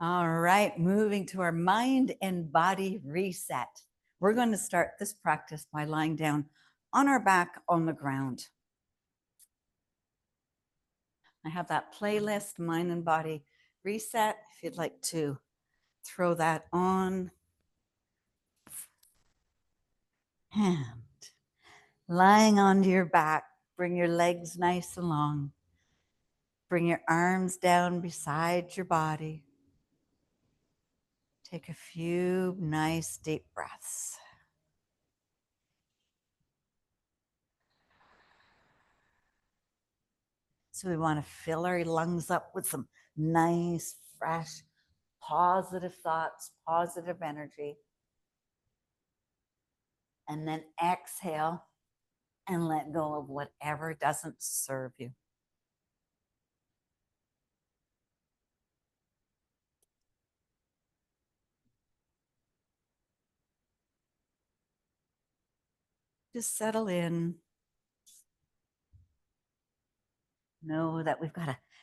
All right, moving to our mind and body reset. We're going to start this practice by lying down on our back on the ground. I have that playlist, Mind and Body Reset, if you'd like to throw that on. And lying onto your back, bring your legs nice and long. Bring your arms down beside your body. Take a few nice deep breaths. So we want to fill our lungs up with some nice, fresh, positive thoughts, positive energy. And then exhale and let go of whatever doesn't serve you. Just settle in. Know that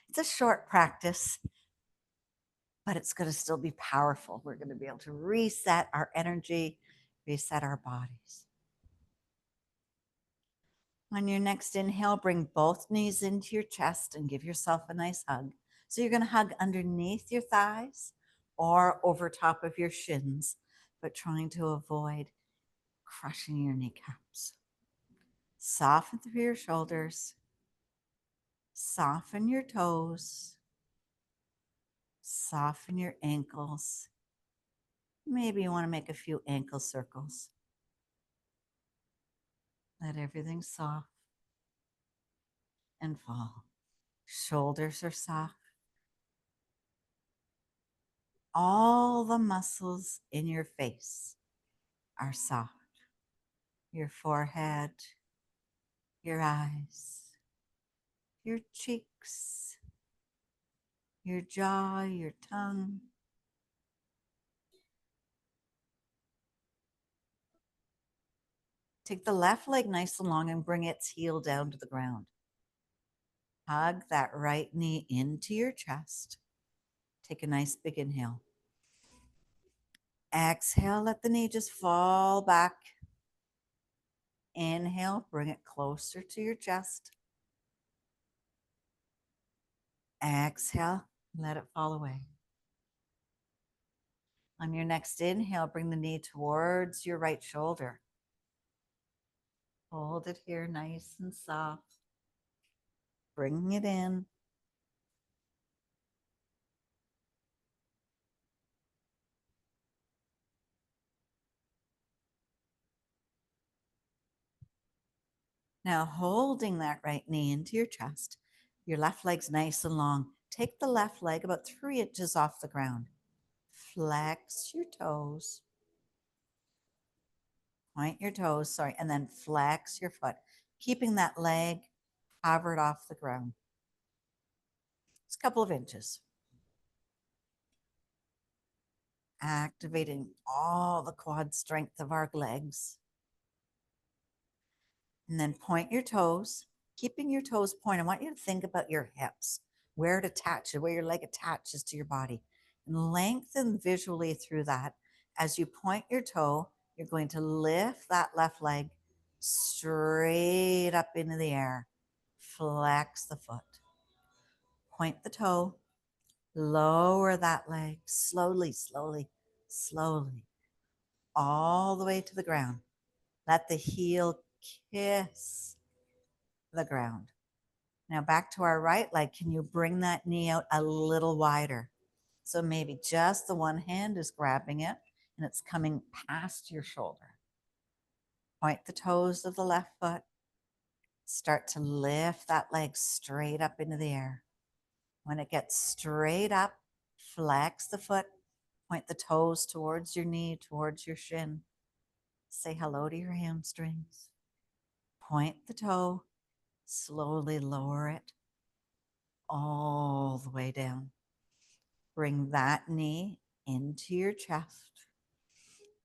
it's a short practice, but it's going to still be powerful. We're going to be able to reset our energy, reset our bodies. On your next inhale, bring both knees into your chest and give yourself a nice hug. So you're going to hug underneath your thighs or over top of your shins, but trying to avoid crushing your kneecaps. Soften through your shoulders. Soften your toes. Soften your ankles. Maybe you want to make a few ankle circles. Let everything soft and fall. Shoulders are soft. All the muscles in your face are soft. Your forehead, your eyes, your cheeks, your jaw, your tongue. Take the left leg nice and long and bring its heel down to the ground. Hug that right knee into your chest. Take a nice big inhale. Exhale, let the knee just fall back. Inhale, bring it closer to your chest. Exhale, let it fall away. On your next inhale, bring the knee towards your right shoulder. Hold it here nice and soft. Bring it in. Now, holding that right knee into your chest, your left leg's nice and long. Take the left leg about 3 inches off the ground. Flex your toes. Point your toes, sorry, and then flex your foot, keeping that leg covered off the ground. It's a couple of inches. Activating all the quad strength of our legs. And then point your toes, keeping your toes pointed. I want you to think about your hips, where it attaches, where your leg attaches to your body, and lengthen visually through that. As you point your toe, you're going to lift that left leg straight up into the air. Flex the foot. Point the toe, lower that leg slowly, slowly, slowly, all the way to the ground. Let the heel kiss the ground. Now back to our right leg. Can you bring that knee out a little wider? So maybe just the one hand is grabbing it and it's coming past your shoulder. Point the toes of the left foot. Start to lift that leg straight up into the air. When it gets straight up, flex the foot. Point the toes towards your knee, towards your shin. Say hello to your hamstrings. Point the toe. Slowly lower it all the way down. Bring that knee into your chest.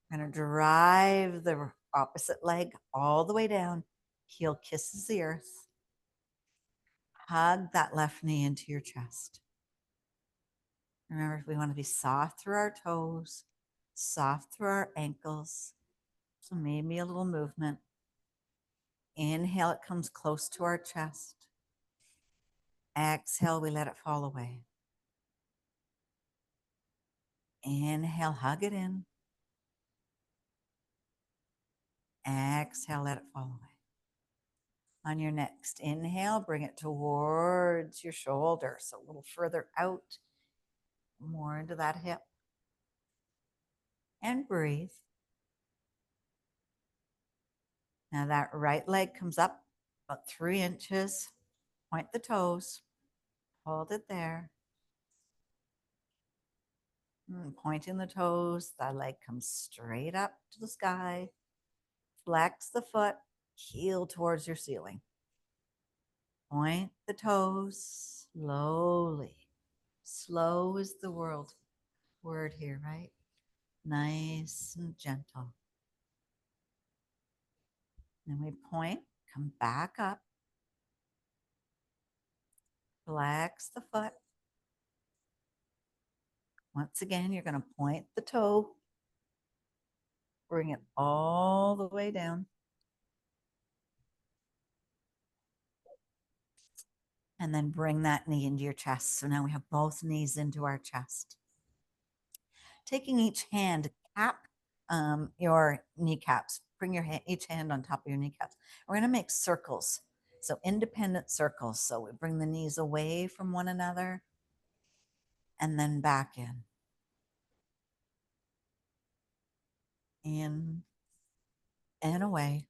We're going to drive the opposite leg all the way down. Heel kisses the earth. Hug that left knee into your chest. Remember, we want to be soft through our toes, soft through our ankles. So maybe a little movement. Inhale, it comes close to our chest. Exhale, we let it fall away. Inhale, hug it in. Exhale, let it fall away. On your next inhale, bring it towards your shoulder. So a little further out, more into that hip. And breathe. Now that right leg comes up about 3 inches. Point the toes. Hold it there. Pointing the toes, that leg comes straight up to the sky. Flex the foot, heel towards your ceiling. Point the toes slowly. Slow is the word here, right? Nice and gentle. Then we point, come back up. Flex the foot. Once again, you're going to point the toe. Bring it all the way down. And then bring that knee into your chest. So now we have both knees into our chest. Taking each hand, cap your kneecaps. Bring each hand on top of your kneecaps. We're going to make circles. So independent circles. So we bring the knees away from one another and then back in. In and away.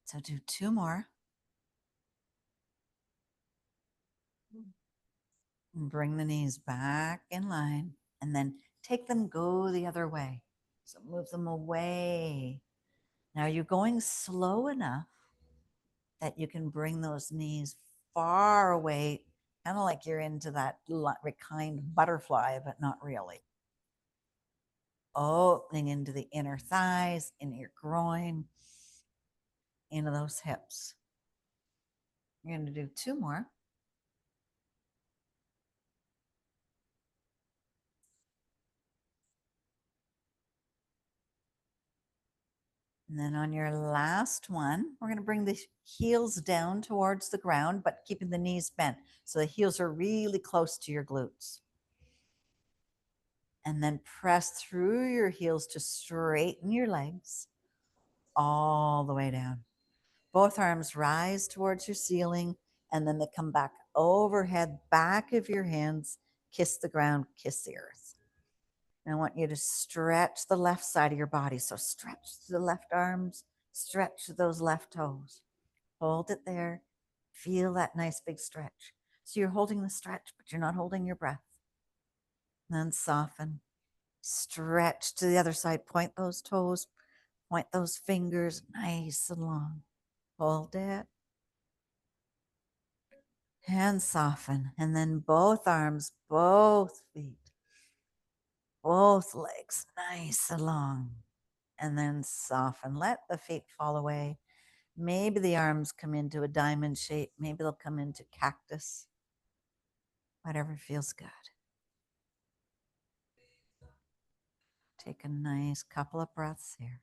So do 2 more. And bring the knees back in line and then take them, go the other way. So move them away. Now you're going slow enough that you can bring those knees far away, kind of like you're into that kind butterfly, but not really. Opening into the inner thighs, into your groin, into those hips. You're going to do 2 more. And then on your last one, we're going to bring the heels down towards the ground, but keeping the knees bent. So the heels are really close to your glutes. And then press through your heels to straighten your legs all the way down. Both arms rise towards your ceiling, and then they come back overhead, back of your hands, kiss the ground, kiss the earth. And I want you to stretch the left side of your body. So stretch the left arms, stretch those left toes. Hold it there. Feel that nice big stretch. So you're holding the stretch, but you're not holding your breath. And then soften. Stretch to the other side. Point those toes. Point those fingers nice and long. Hold it. And soften. And then both arms, both feet, both legs nice and long. And then soften. Let the feet fall away. Maybe the arms come into a diamond shape. Maybe they'll come into cactus. Whatever feels good. Take a nice couple of breaths here.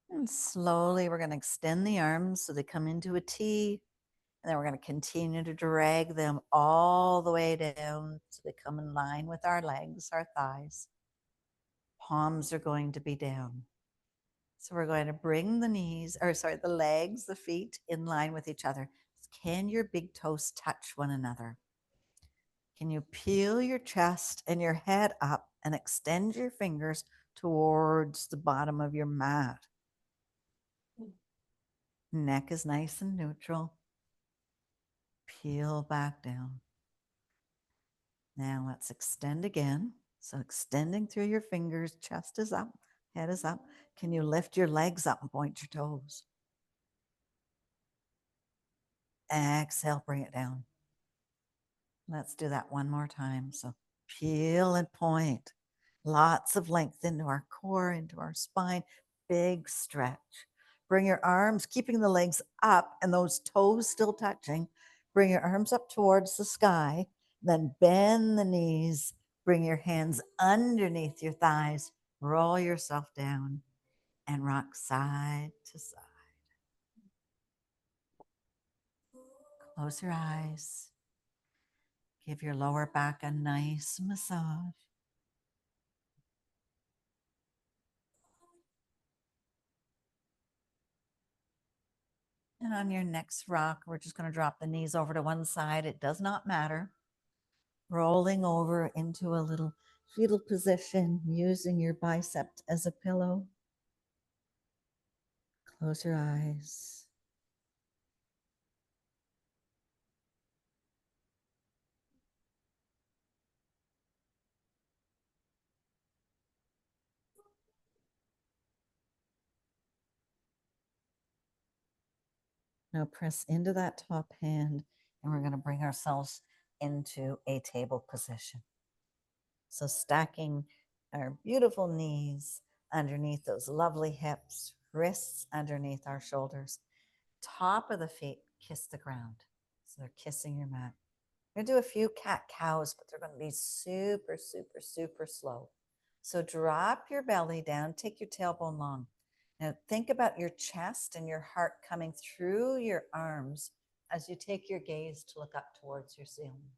And slowly we're going to extend the arms so they come into a T. And then we're going to continue to drag them all the way down so they come in line with our legs, our thighs. Palms are going to be down. So we're going to bring the legs, the feet in line with each other. Can your big toes touch one another? Can you peel your chest and your head up and extend your fingers towards the bottom of your mat? Neck is nice and neutral. Peel back down. Now let's extend again. So extending through your fingers, chest is up, head is up. Can you lift your legs up and point your toes? Exhale, bring it down. Let's do that one more time. So peel and point. Lots of length into our core, into our spine. Big stretch. Bring your arms, keeping the legs up and those toes still touching. Bring your arms up towards the sky. Then bend the knees. Bring your hands underneath your thighs. Roll yourself down and rock side to side. Close your eyes. Give your lower back a nice massage. And on your next rock, we're just going to drop the knees over to one side. It does not matter. Rolling over into a little fetal position, using your bicep as a pillow. Close your eyes. Now press into that top hand, and we're going to bring ourselves into a table position. So stacking our beautiful knees underneath those lovely hips, wrists underneath our shoulders, top of the feet kiss the ground. So they're kissing your mat. We're going to do a few cat cows, but they're going to be super, super, super slow. So drop your belly down, take your tailbone long. Now think about your chest and your heart coming through your arms as you take your gaze to look up towards your ceiling.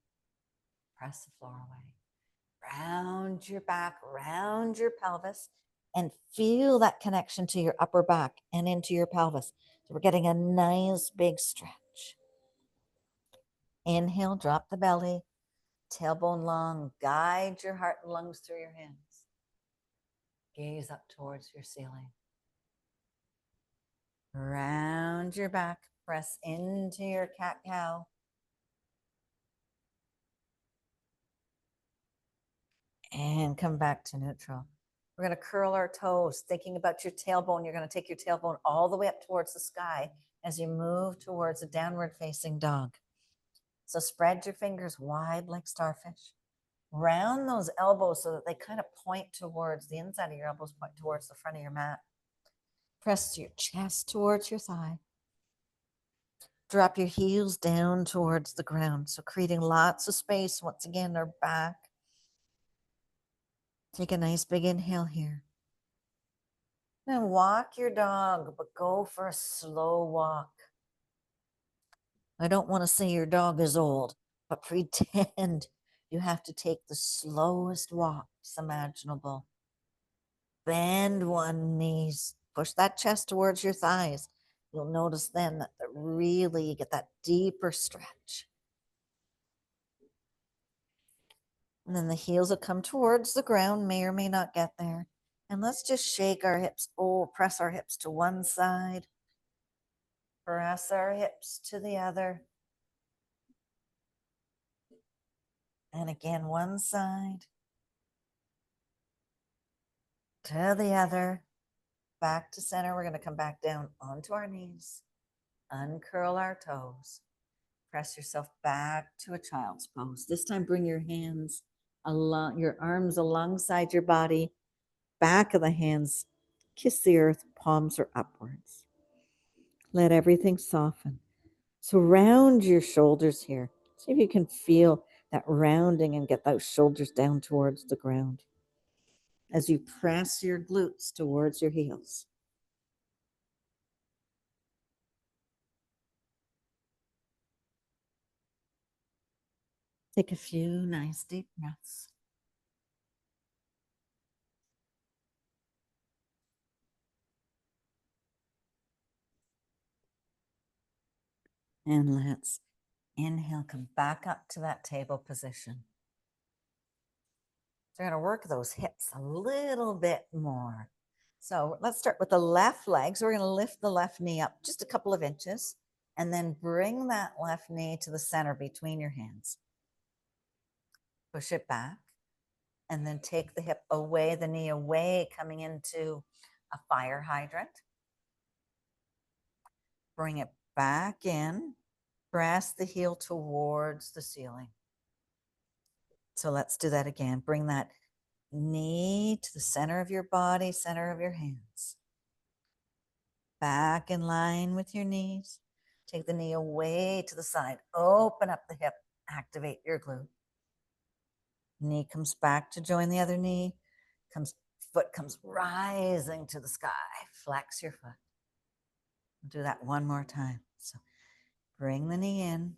Press the floor away. Round your back, round your pelvis, and feel that connection to your upper back and into your pelvis. So we're getting a nice big stretch. Inhale, drop the belly, tailbone long, guide your heart and lungs through your hands. Gaze up towards your ceiling. Round your back, press into your cat cow. And come back to neutral. We're going to curl our toes, thinking about your tailbone. You're going to take your tailbone all the way up towards the sky as you move towards a downward facing dog. So spread your fingers wide like starfish. Round those elbows so that they kind of point towards the inside of your elbows, point towards the front of your mat. Press your chest towards your thigh. Drop your heels down towards the ground. So creating lots of space. Once again, our back. Take a nice big inhale here. Now walk your dog, but go for a slow walk. I don't want to say your dog is old, but pretend you have to take the slowest walks imaginable. Bend one knee, push that chest towards your thighs. You'll notice then that really you get that deeper stretch. And then the heels will come towards the ground, may or may not get there. And let's just shake our hips. Oh, press our hips to one side. Press our hips to the other. And again, one side to the other. Back to center. We're going to come back down onto our knees. Uncurl our toes. Press yourself back to a child's pose. This time, bring your hands along, your arms alongside your body. Back of the hands, kiss the earth, palms are upwards. Let everything soften. So round your shoulders here. See if you can feel that rounding and get those shoulders down towards the ground as you press your glutes towards your heels. Take a few nice deep breaths. And let's inhale, come back up to that table position. So we're going to work those hips a little bit more. So let's start with the left leg. So we're going to lift the left knee up just a couple of inches and then bring that left knee to the center between your hands. Push it back and then take the hip away, the knee away, coming into a fire hydrant. Bring it back in. Press the heel towards the ceiling. So let's do that again. Bring that knee to the center of your body, center of your hands. Back in line with your knees. Take the knee away to the side. Open up the hip. Activate your glute. Knee comes back to join the other knee. Foot comes rising to the sky. Flex your foot. Do that one more time. So bring the knee in.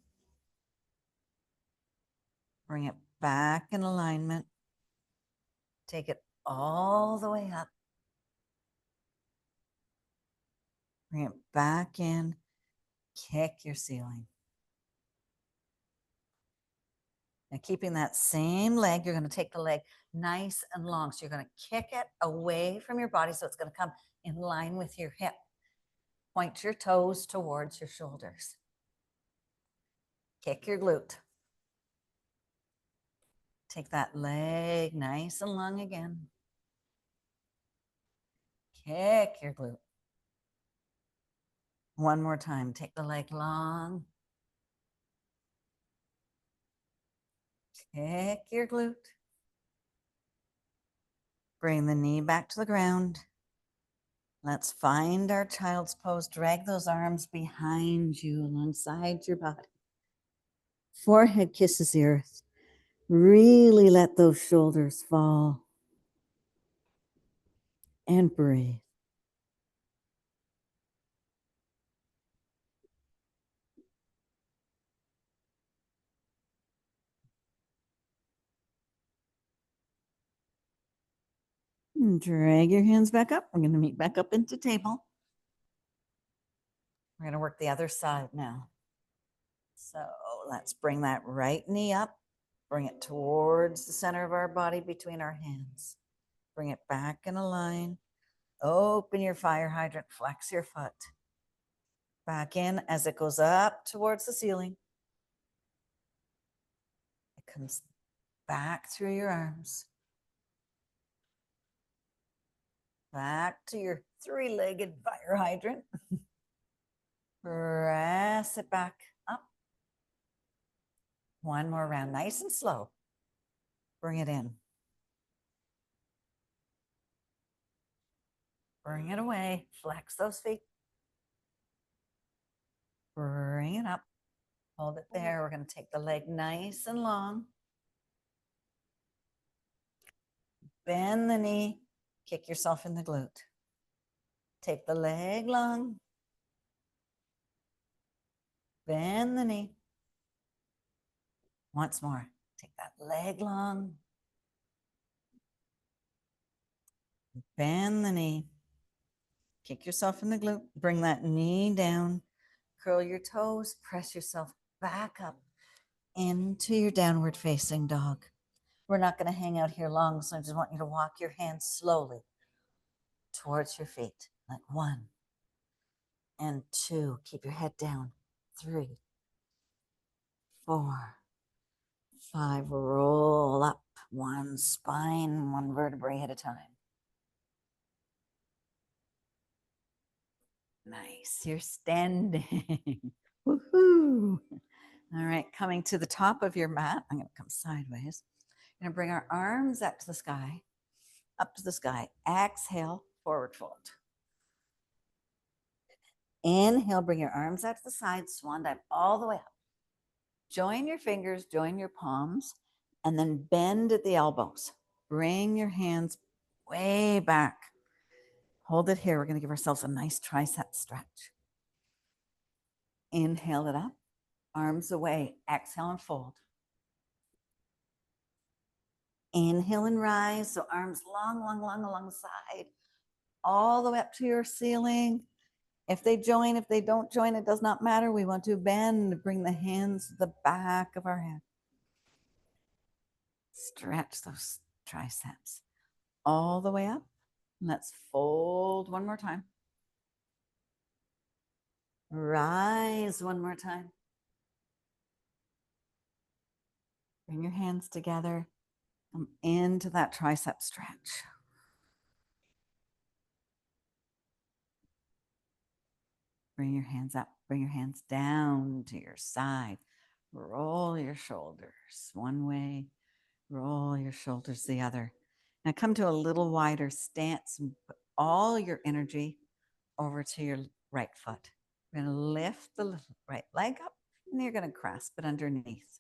Bring it back in alignment. Take it all the way up. Bring it back in. Kick your ceiling. Now, keeping that same leg, you're going to take the leg nice and long. So you're going to kick it away from your body so it's going to come in line with your hip. Point your toes towards your shoulders. Kick your glute. Take that leg nice and long again. Kick your glute. One more time. Take the leg long. Kick your glute. Bring the knee back to the ground. Let's find our child's pose. Drag those arms behind you alongside your body. Forehead kisses the earth. Really let those shoulders fall. And breathe. And drag your hands back up. We're going to meet back up into table. We're going to work the other side now. So let's bring that right knee up. Bring it towards the center of our body between our hands. Bring it back in a line. Open your fire hydrant. Flex your foot. Back in as it goes up towards the ceiling. It comes back through your arms. Back to your three-legged fire hydrant. Press it back up. One more round, nice and slow. Bring it in. Bring it away. Flex those feet. Bring it up. Hold it there. We're going to take the leg nice and long. Bend the knee. Kick yourself in the glute. Take the leg long. Bend the knee. Once more. Take that leg long. Bend the knee. Kick yourself in the glute. Bring that knee down. Curl your toes. Press yourself back up into your downward facing dog. We're not going to hang out here long, so I just want you to walk your hands slowly towards your feet. Like 1 and 2. Keep your head down. 3, 4, 5. Roll up. One spine, one vertebrae at a time. Nice. You're standing. Woohoo. All right. Coming to the top of your mat. I'm going to come sideways. We're going to bring our arms up to the sky. Up to the sky. Exhale. Forward fold. Inhale, bring your arms out to the side, swan dive all the way up. Join your fingers, join your palms, and then bend at the elbows. Bring your hands way back. Hold it here. We're going to give ourselves a nice tricep stretch. Inhale it up, arms away. Exhale and fold. Inhale and rise. So arms long, long, long along the side, all the way up to your ceiling. If they join, if they don't join, it does not matter. We want to bend, bring the hands to the back of our head. Stretch those triceps all the way up. Let's fold one more time. Rise one more time. Bring your hands together. Come into that tricep stretch. Bring your hands up. Bring your hands down to your side. Roll your shoulders one way. Roll your shoulders the other. Now come to a little wider stance and put all your energy over to your right foot. We're going to lift the right leg up, and you're going to grasp it underneath.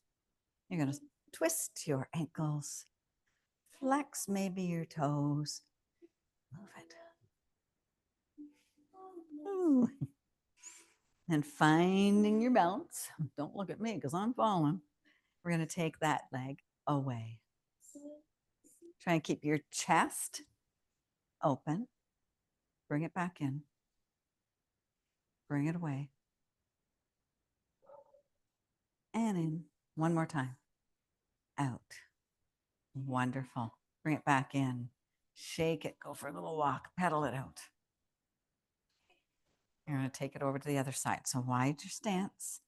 You're going to twist your ankles, flex maybe your toes, move it. Ooh. And finding your balance. Don't look at me because I'm falling. We're going to take that leg away. Try and keep your chest open. Bring it back in. Bring it away. And in. One more time. Out. Wonderful. Bring it back in. Shake it. Go for a little walk. Pedal it out. You're going to take it over to the other side. So wide your stance.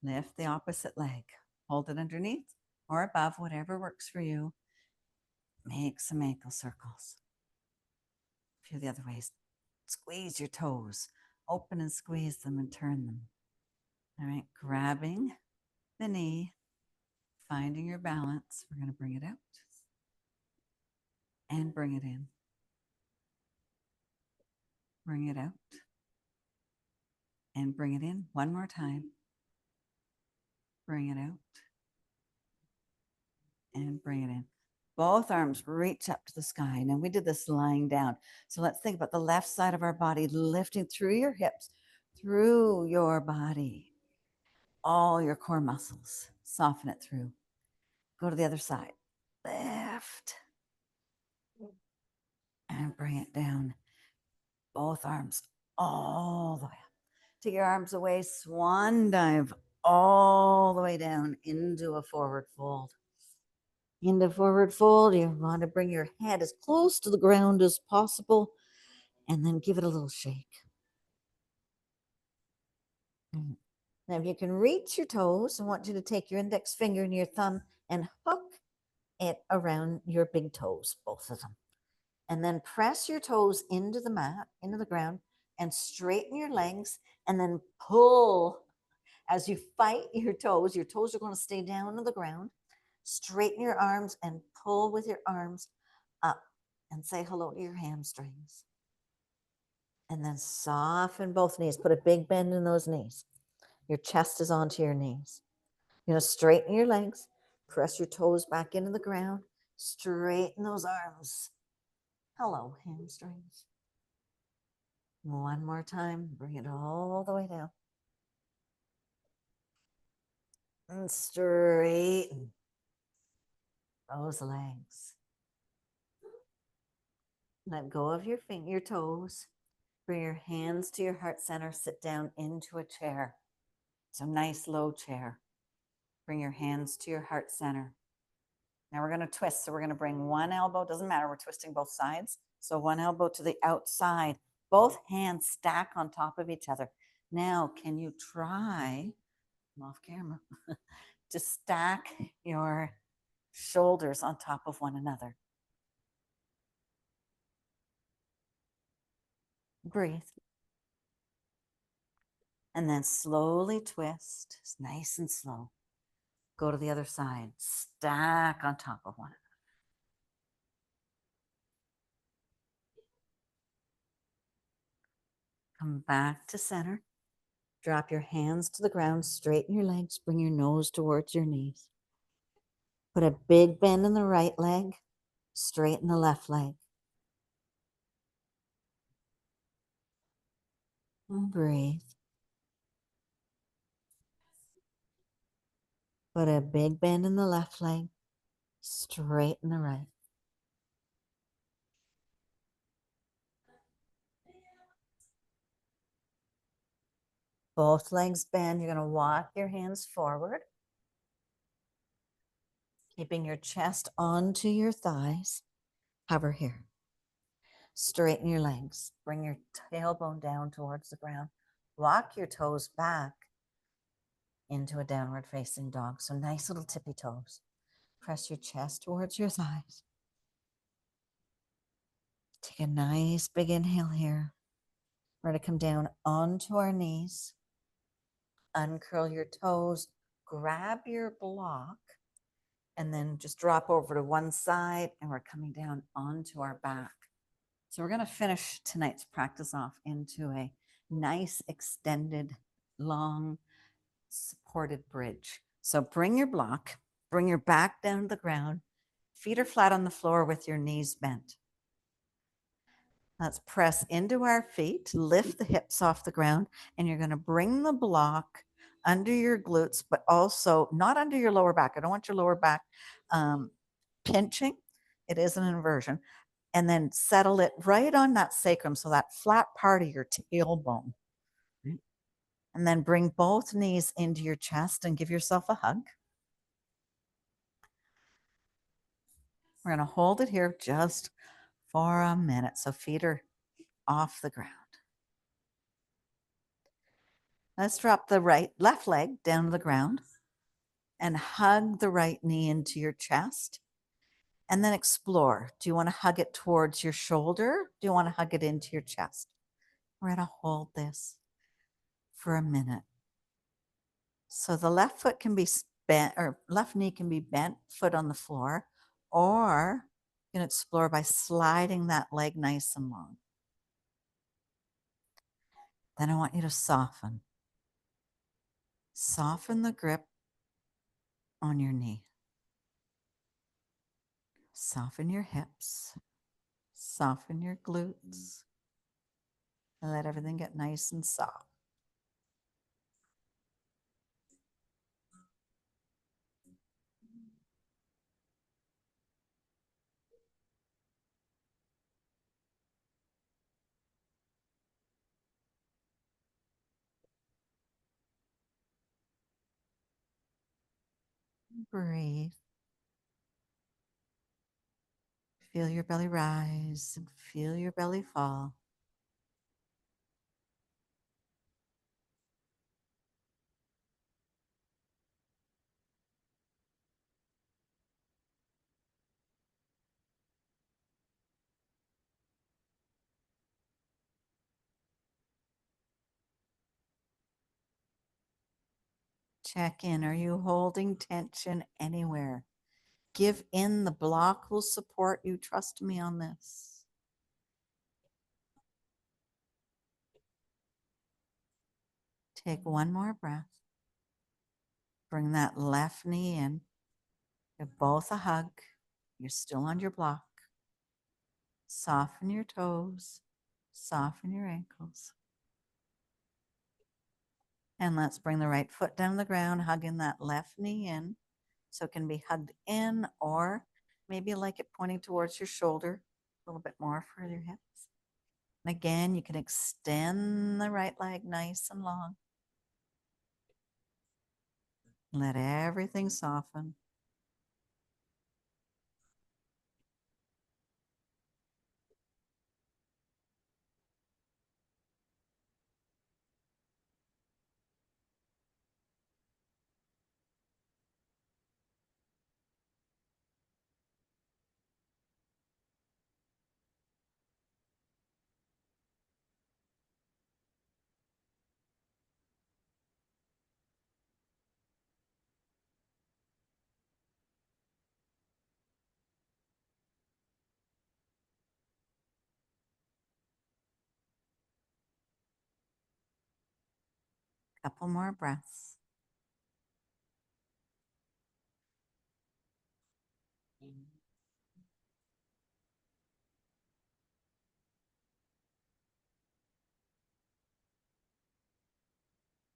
Lift the opposite leg. Hold it underneath or above, whatever works for you. Make some ankle circles. A few the other ways. Squeeze your toes. Open and squeeze them and turn them. All right, grabbing the knee, finding your balance. We're going to bring it out and bring it in. Bring it out and bring it in. One more time. Bring it out and bring it in. Both arms reach up to the sky. Now we did this lying down. So let's think about the left side of our body lifting through your hips, through your body, all your core muscles. Soften it through. Go to the other side. Lift and bring it down. Both arms all the way up. Take your arms away. Swan dive all the way down into a forward fold. Into forward fold, you want to bring your head as close to the ground as possible and then give it a little shake. Now, if you can reach your toes, I want you to take your index finger and your thumb and hook it around your big toes, both of them. And then press your toes into the mat, into the ground, and straighten your legs and then pull. As you fight your toes are going to stay down on the ground. Straighten your arms and pull with your arms up and say hello to your hamstrings. And then soften both knees. Put a big bend in those knees. Your chest is onto your knees. You're going to straighten your legs. Press your toes back into the ground. Straighten those arms. Hello, hamstrings. One more time. Bring it all the way down. And straighten those legs. Let go of your your toes. Bring your hands to your heart center. Sit down into a chair. It's a nice low chair. Bring your hands to your heart center. Now we're going to twist. So we're going to bring one elbow. Doesn't matter. We're twisting both sides. So one elbow to the outside. Both hands stack on top of each other. Now, can you try, I'm off camera, to stack your shoulders on top of one another? Breathe. And then slowly twist. It's nice and slow. Go to the other side. Stack on top of one another. Come back to center. Drop your hands to the ground. Straighten your legs. Bring your nose towards your knees. Put a big bend in the right leg. Straighten the left leg. And breathe. Put a big bend in the left leg. Straighten the right. Both legs bend. You're going to walk your hands forward. Keeping your chest onto your thighs. Hover here. Straighten your legs. Bring your tailbone down towards the ground. Walk your toes back into a downward facing dog. So nice little tippy toes. Press your chest towards your thighs. Take a nice big inhale here. We're going to come down onto our knees. Uncurl your toes. Grab your block. And then just drop over to one side. And we're coming down onto our back. So we're going to finish tonight's practice off into a nice, extended, long, supported bridge. So bring your block, bring your back down to the ground, feet are flat on the floor with your knees bent. Let's press into our feet, lift the hips off the ground, and you're going to bring the block under your glutes, but also not under your lower back. I don't want your lower back pinching. It is an inversion. And then settle it right on that sacrum, so that flat part of your tailbone. And then bring both knees into your chest and give yourself a hug. We're going to hold it here just for a minute. So feet are off the ground. Let's drop the left leg down to the ground and hug the right knee into your chest. And then explore. Do you want to hug it towards your shoulder? Do you want to hug it into your chest? We're going to hold this for a minute. So the left foot can be bent, or left knee can be bent, foot on the floor, or you can explore by sliding that leg nice and long. Then I want you to soften. Soften the grip on your knee. Soften your hips. Soften your glutes. And let everything get nice and soft. Breathe. Feel your belly rise and feel your belly fall. Check in. Are you holding tension anywhere? Give in. The block will support you. Trust me on this. Take one more breath. Bring that left knee in. Give both a hug. You're still on your block. Soften your toes. Soften your ankles. And let's bring the right foot down the ground, hugging that left knee in. So it can be hugged in, or maybe like it pointing towards your shoulder, a little bit more for your hips. And again, you can extend the right leg nice and long. Let everything soften. Couple more breaths.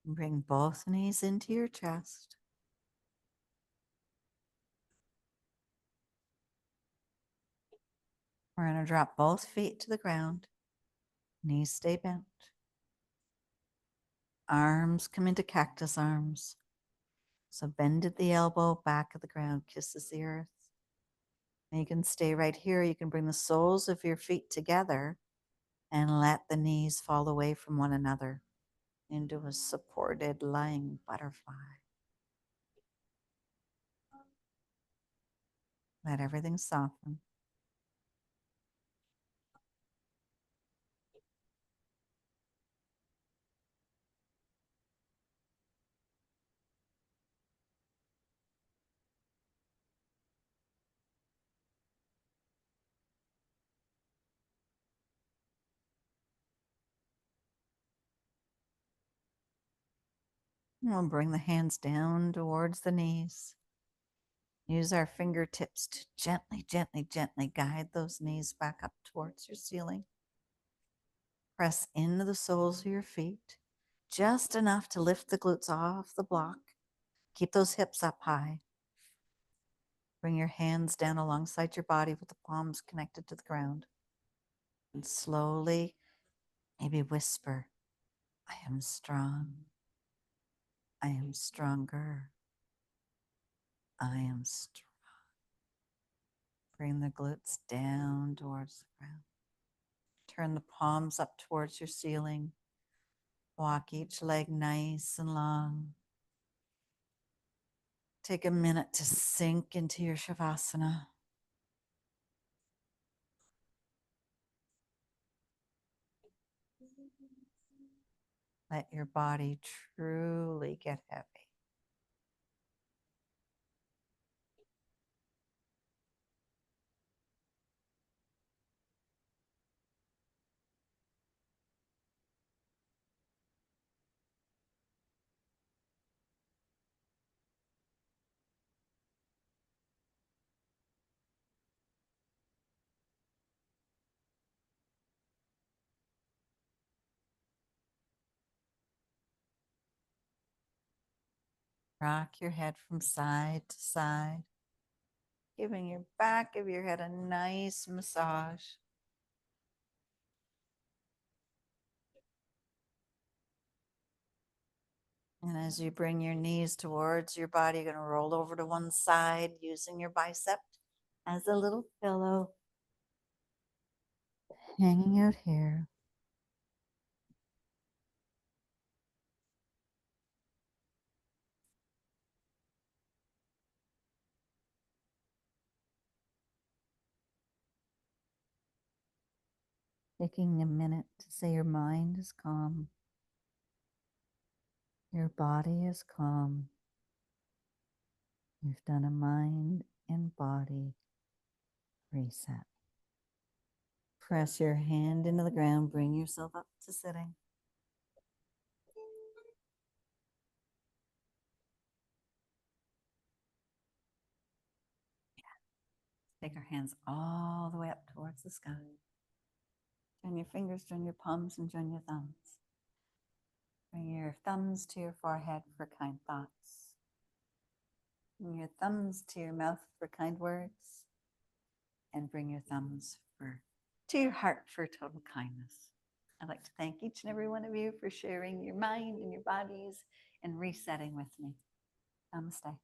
Bring both knees into your chest. We're going to drop both feet to the ground. Knees stay bent. Arms come into cactus arms. So bend at the elbow, back of the ground, kisses the earth. And you can stay right here. You can bring the soles of your feet together and let the knees fall away from one another into a supported lying butterfly. Let everything soften. We'll bring the hands down towards the knees. Use our fingertips to gently, gently, gently guide those knees back up towards your ceiling. Press into the soles of your feet, just enough to lift the glutes off the block. Keep those hips up high. Bring your hands down alongside your body with the palms connected to the ground. And slowly, maybe whisper, I am strong. I am stronger. I am strong. Bring the glutes down towards the ground. Turn the palms up towards your ceiling. Walk each leg nice and long. Take a minute to sink into your Shavasana. Let your body truly get heavy. Rock your head from side to side, giving your back of your head a nice massage. And as you bring your knees towards your body, you're going to roll over to one side using your bicep as a little pillow hanging out here. Taking a minute to say your mind is calm, your body is calm. You've done a mind and body reset. Press your hand into the ground, bring yourself up to sitting. Take our hands all the way up towards the sky. Join your fingers, join your palms, and join your thumbs. Bring your thumbs to your forehead for kind thoughts. Bring your thumbs to your mouth for kind words. And bring your thumbs to your heart for total kindness. I'd like to thank each and every one of you for sharing your mind and your bodies and resetting with me. Namaste.